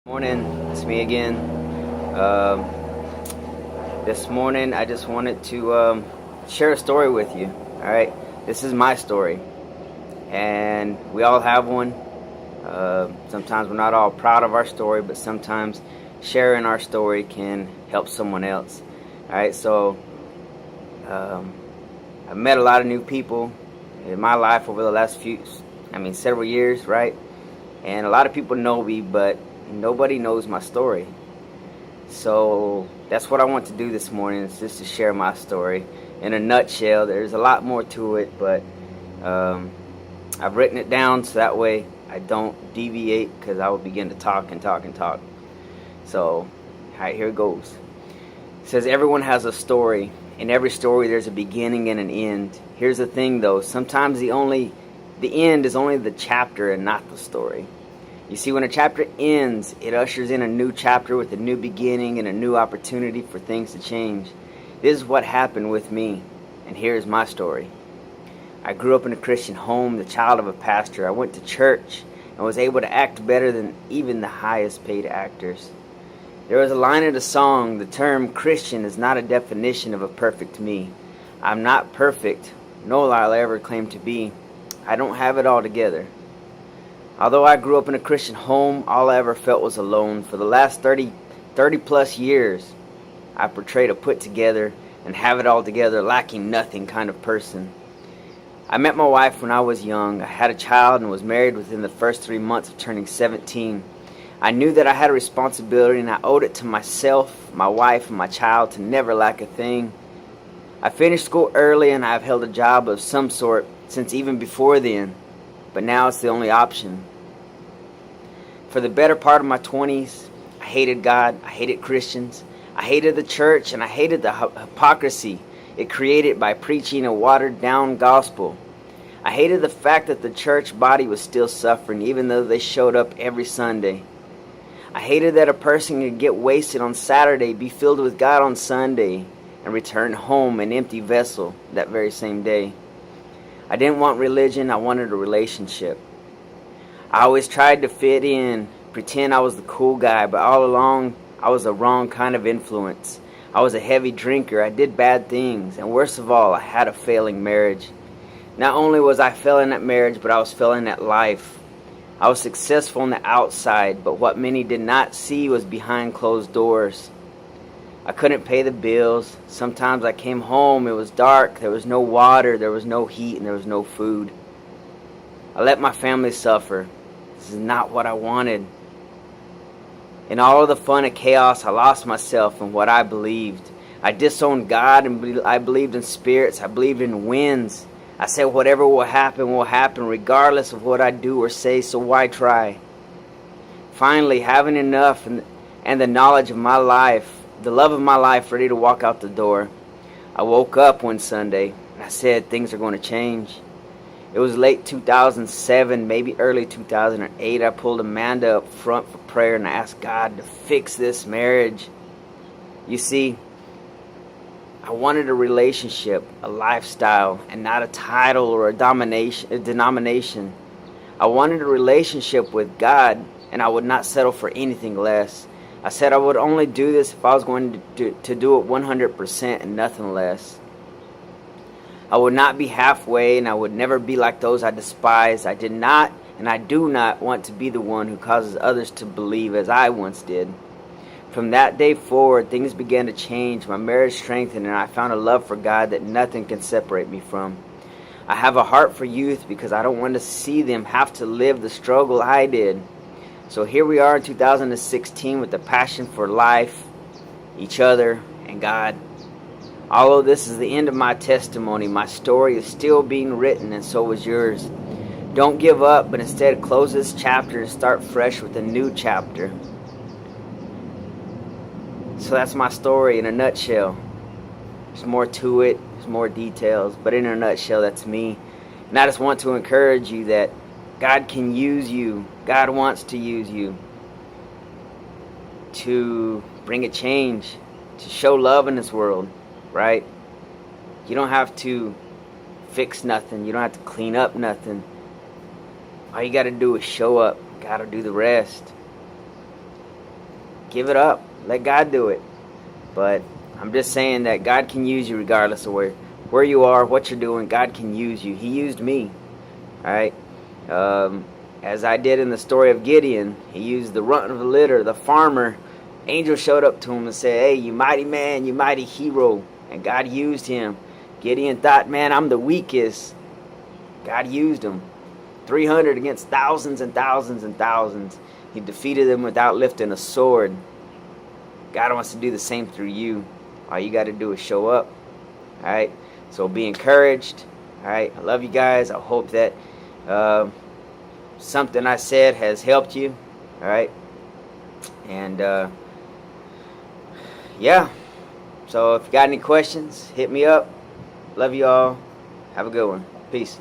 Morning, it's me again. Um, this morning, I just wanted to share a story with you. All right, this is my story, and we all have one. Sometimes we're not all proud of our story, but sometimes sharing our story can help someone else. All right, so um, I've met a lot of new people in my life over the last several years, right? And a lot of people know me, but nobody knows my story. So that's what I want to do this morning, is just to share my story in a nutshell. There's a lot more to it, but um, I've written it down so that way I don't deviate, because I will begin to talk and talk and talk. So, all right, here it goes. It says everyone has a story. In every story there's a beginning and an end. Here's the thing though, sometimes the end is only the chapter and not the story. You see, when a chapter ends, it ushers in a new chapter with a new beginning and a new opportunity for things to change. This is what happened with me, and here's my story. I grew up in a Christian home, the child of a pastor. I went to church and was able to act better than even the highest paid actors. There was a line in the song, the term Christian is not a definition of a perfect me. I'm not perfect, nor will I ever claim to be. I don't have it all together. Although I grew up in a Christian home, all I ever felt was alone. For the last 30 plus years, I portrayed a put together and have it all together, lacking nothing kind of person. I met my wife when I was young. I had a child and was married within the first 3 months of turning 17. I knew that I had a responsibility, and I owed it to myself, my wife, and my child to never lack a thing. I finished school early, and I've held a job of some sort since even before then, but now it's the only option. For the better part of my 20s, I hated God, I hated Christians, I hated the church, and I hated the hypocrisy it created by preaching a watered-down gospel. I hated the fact that the church body was still suffering, even though they showed up every Sunday. I hated that a person could get wasted on Saturday, be filled with God on Sunday, and return home an empty vessel that very same day. I didn't want religion, I wanted a relationship. I always tried to fit in, pretend I was the cool guy, but all along I was the wrong kind of influence. I was a heavy drinker, I did bad things, and worst of all, I had a failing marriage. Not only was I failing at marriage, but I was failing at life. I was successful on the outside, but what many did not see was behind closed doors. I couldn't pay the bills. Sometimes I came home, it was dark, there was no water, there was no heat, and there was no food. I let my family suffer. This is not what I wanted. In all of the fun and chaos, I lost myself in what I believed. I disowned God, and I believed in spirits. I believed in winds. I said whatever will happen regardless of what I do or say, so why try? Finally, having enough and the knowledge of my life, the love of my life, ready to walk out the door, I woke up one Sunday and I said things are going to change. It was late 2007, maybe early 2008. I pulled Amanda up front for prayer and I asked God to fix this marriage. You see, I wanted a relationship, a lifestyle, and not a title or a denomination. I wanted a relationship with God, and I would not settle for anything less. I said I would only do this if I was going to do it 100% and nothing less. I would not be halfway, and I would never be like those I despise. I did not, and I do not want to be the one who causes others to believe as I once did. From that day forward, things began to change. My marriage strengthened, and I found a love for God that nothing can separate me from. I have a heart for youth because I don't want to see them have to live the struggle I did. So here we are in 2016 with a passion for life, each other, and God. Although this is the end of my testimony, my story is still being written, and so is yours. Don't give up, but instead close this chapter and start fresh with a new chapter. So that's my story in a nutshell. There's more to it, there's more details, but in a nutshell, that's me. And I just want to encourage you that God can use you. God wants to use you to bring a change, to show love in this world, right? You don't have to fix nothing. You don't have to clean up nothing. All you got to do is show up. God will do the rest. give it up. Let God do it. But I'm just saying that God can use you regardless of where you are, what you're doing. God can use you. He used me. All right. As I did in the story of Gideon, he used the runt of the litter, the farmer. Angel showed up to him and said, hey, you mighty man, you mighty hero. And God used him. Gideon thought, man, I'm the weakest. God used him. 300 against thousands and thousands and thousands. He defeated them without lifting a sword. God wants to do the same through you. All you got to do is show up. All right. So be encouraged. All right. I love you guys. I hope that something I said has helped you. All right. And yeah. So if you got any questions, hit me up. Love you all. Have a good one. Peace.